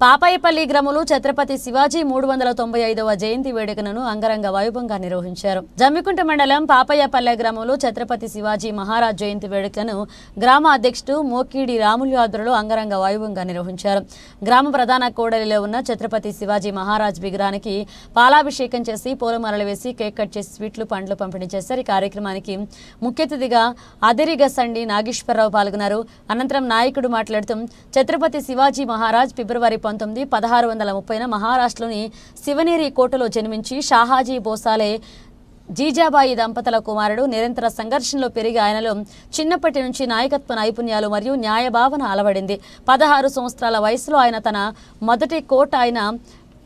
పాపాయపల్లి గ్రామంలో ఛత్రపతి శివాజీ 395వ జయంతి వేడుకలను అంగరంగ వైభవంగా నిర్వహించారు. జమ్మికుంట మండలం పాపాయపల్లి గ్రామంలో ఛత్రపతి శివాజీ మహారాజ్ జయంతి వేడుకలను గ్రామ అధ్యక్షుడు మోకిడి రాములు ఆధ్వర్యంలో అంగరంగ వైభవంగా నిర్వహించారు. గ్రామ ప్రధాన కూడలిలో ఉన్న ఛత్రపతి శివాజీ మహారాజ్ విగ్రహానికి పాలాభిషేకం చేసి పూలమాలలు వేసి కేక్ కట్ చేసి స్వీట్లు పండ్లు పంపిణీ చేశారు. ఈ కార్యక్రమానికి ముఖ్య అతిథిగా అదిరిగసండి నాగేశ్వరరావు పాల్గొన్నారు. అనంతరం నాయకుడు మాట్లాడుతూ ఛత్రపతి శివాజీ మహారాజ్ ఫిబ్రవరి 19, 1630 మహారాష్ట్రలోని శివనేరి కోటలో జన్మించి షాహాజీ భోసాలే జీజాబాయి దంపతుల కుమారుడు. నిరంతర సంఘర్షణలో పెరిగి ఆయనలో చిన్నప్పటి నుంచి నాయకత్వ నైపుణ్యాలు మరియు న్యాయభావన అలవడింది. 16 సంవత్సరాల వయసులో ఆయన తన మొదటి కోట అయిన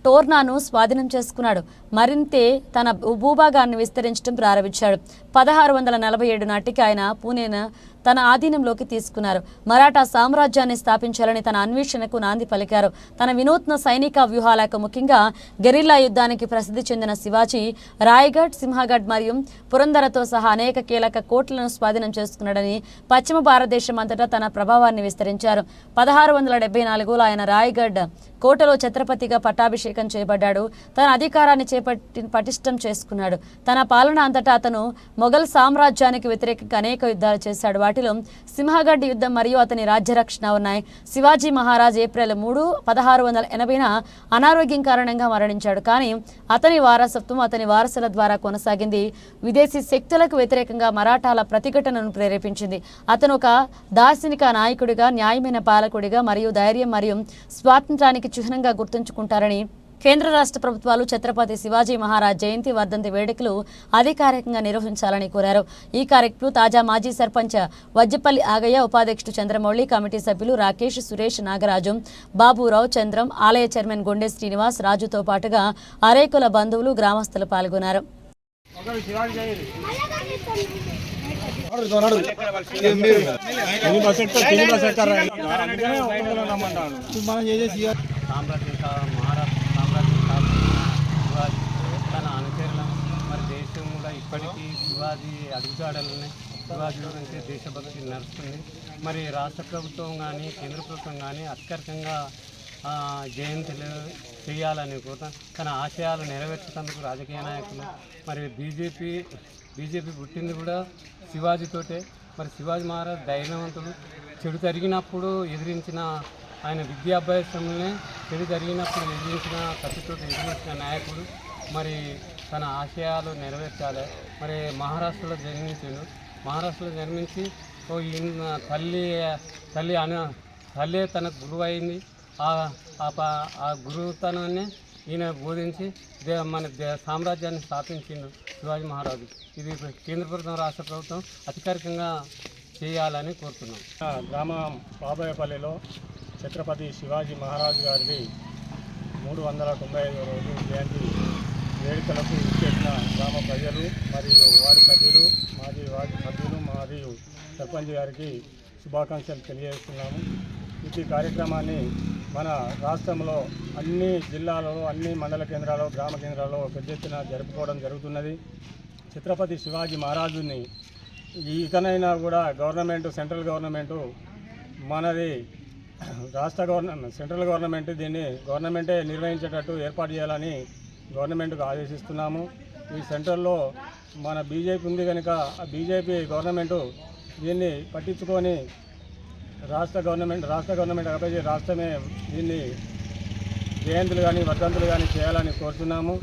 టోర్నాను స్వాధీనం చేసుకున్నాడు. మరింతే తన భూభాగాన్ని విస్తరించడం ప్రారంభించాడు. 1647 నాటికి ఆయన పూణేను తన ఆధీనంలోకి తీసుకున్నారు. మరాఠా సామ్రాజ్యాన్ని స్థాపించాలని తన అన్వేషణకు నాంది పలికారు. తన వినూత్న సైనిక వ్యూహాలకు ముఖ్యంగా గెరిల్లా యుద్ధానికి ప్రసిద్ధి చెందిన శివాజీ రాయ్గఢ్, సింహగఢ్ మరియు పురందరతో సహా అనేక కీలక కోటలను స్వాధీనం చేసుకున్నాడని పశ్చిమ భారతదేశం అంతటా తన ప్రభావాన్ని విస్తరించారు. 1674లో ఆయన రాయ్గఢ్ కోటలో ఛత్రపతిగా పట్టాభిషేకం చేయబడ్డాడు. తన అధికారాన్ని పటిష్టం చేసుకున్నాడు. తన పాలన అంతటా అతను మొఘల్ సామ్రాజ్యానికి వ్యతిరేకంగా అనేక యుద్ధాలు చేశాడు. వాటిలో సింహగఢ్ యుద్ధం మరియు అతని రాజ్యరక్షణ ఉన్నాయి. శివాజీ మహారాజ్ ఏప్రిల్ 3, 1680న అనారోగ్యం కారణంగా మరణించాడు. కానీ అతని వారసత్వం అతని వారసుల ద్వారా కొనసాగింది. విదేశీ శక్తులకు వ్యతిరేకంగా మరాఠాల ప్రతిఘటనను ప్రేరేపించింది. అతను ఒక దార్శనిక నాయకుడిగా, న్యాయమైన పాలకుడిగా మరియు ధైర్యం మరియు స్వాతంత్రానికి చిహ్నంగా గుర్తుంచుకుంటారని కేంద్ర రాష్ట్ర ప్రభుత్వాలు ఛత్రపతి శివాజీ మహారాజ్ జయంతి వర్ధంతి వేడుకలు అధికారికంగా నిర్వహించాలని కోరారు. ఈ కార్యక్రమంలో తాజా మాజీ సర్పంచ్ వజ్జపల్లి ఆగయ్య, ఉపాధ్యక్షుడు చంద్రమౌళి, కమిటీ సభ్యులు రాకేష్, సురేష్, నాగరాజు, బాబురావు, చంద్రం, ఆలయ చైర్మన్ గొండె శ్రీనివాస్, రాజుతో పాటుగా అరేకుల బంధువులు, గ్రామస్తులు పాల్గొన్నారు. తన అనుచరులను మరి దేశం కూడా ఇప్పటికీ శివాజీ అడుగుజాడలని శివాజీ గురించి దేశభక్తి నడుస్తుంది. మరి రాష్ట్ర ప్రభుత్వం కానీ కేంద్ర ప్రభుత్వం కానీ అధికారికంగా జయంతులు చేయాలని కూడా తన ఆశయాలు నెరవేర్చేందుకు రాజకీయ నాయకులు మరి బీజేపీ పుట్టింది కూడా శివాజీతోటే. మరి శివాజీ మహారాజ్ ధైర్యవంతుడు. చెడు జరిగినప్పుడు ఎదిరించిన ఆయన విద్యాభ్యాసంలోనే చెడు జరిగినప్పుడు ఎదిరించిన కత్తితో ఎదిరించిన నాయకుడు. మరి తన ఆశయాలు నెరవేర్చాలి. మరి మహారాష్ట్రలో జన్మించి తల్లి తనకు గురువు అయింది. ఆ గురువుతనాన్ని ఈయన బోధించి మన సామ్రాజ్యాన్ని స్థాపించిండు శివాజీ మహారాజు. ఇది కేంద్ర ప్రభుత్వం, రాష్ట్ర ప్రభుత్వం అధికారికంగా చేయాలని కోరుతున్నాం. గ్రామం పాపాయపల్లిలో ఛత్రపతి శివాజీ మహారాజు గారిది 395వ రోజు జయంతి వేడుకలకు ఇచ్చేసిన గ్రామ ప్రజలు మరియు వార్డు సభ్యులు, మాజీ వార్డు సభ్యులు మరియు సర్పంచ్ గారికి శుభాకాంక్షలు తెలియజేస్తున్నాము. ఈ కార్యక్రమాన్ని మన రాష్ట్రంలో అన్ని జిల్లాలలో, అన్ని మండల కేంద్రాల్లో, గ్రామ కేంద్రాల్లో పెద్ద ఎత్తున జరుపుకోవడం జరుగుతున్నది. ఛత్రపతి శివాజీ మహారాజుని ఇకనైనా కూడా సెంట్రల్ గవర్నమెంటు మనది సెంట్రల్ గవర్నమెంట్ దీన్ని గవర్నమెంటే నిర్వహించేటట్టు ఏర్పాటు చేయాలని గవర్నమెంట్కు ఆదేశిస్తున్నాము. ఈ సెంట్రల్లో మన బీజేపీ ఉంది కనుక ఆ బీజేపీ గవర్నమెంటు దీన్ని పట్టించుకొని రాష్ట్ర గవర్నమెంట్ అప్పచెప్పి రాష్ట్రమే దీన్ని జయంతులు కానీ వర్ధంతులు కానీ చేయాలని కోరుతున్నాము.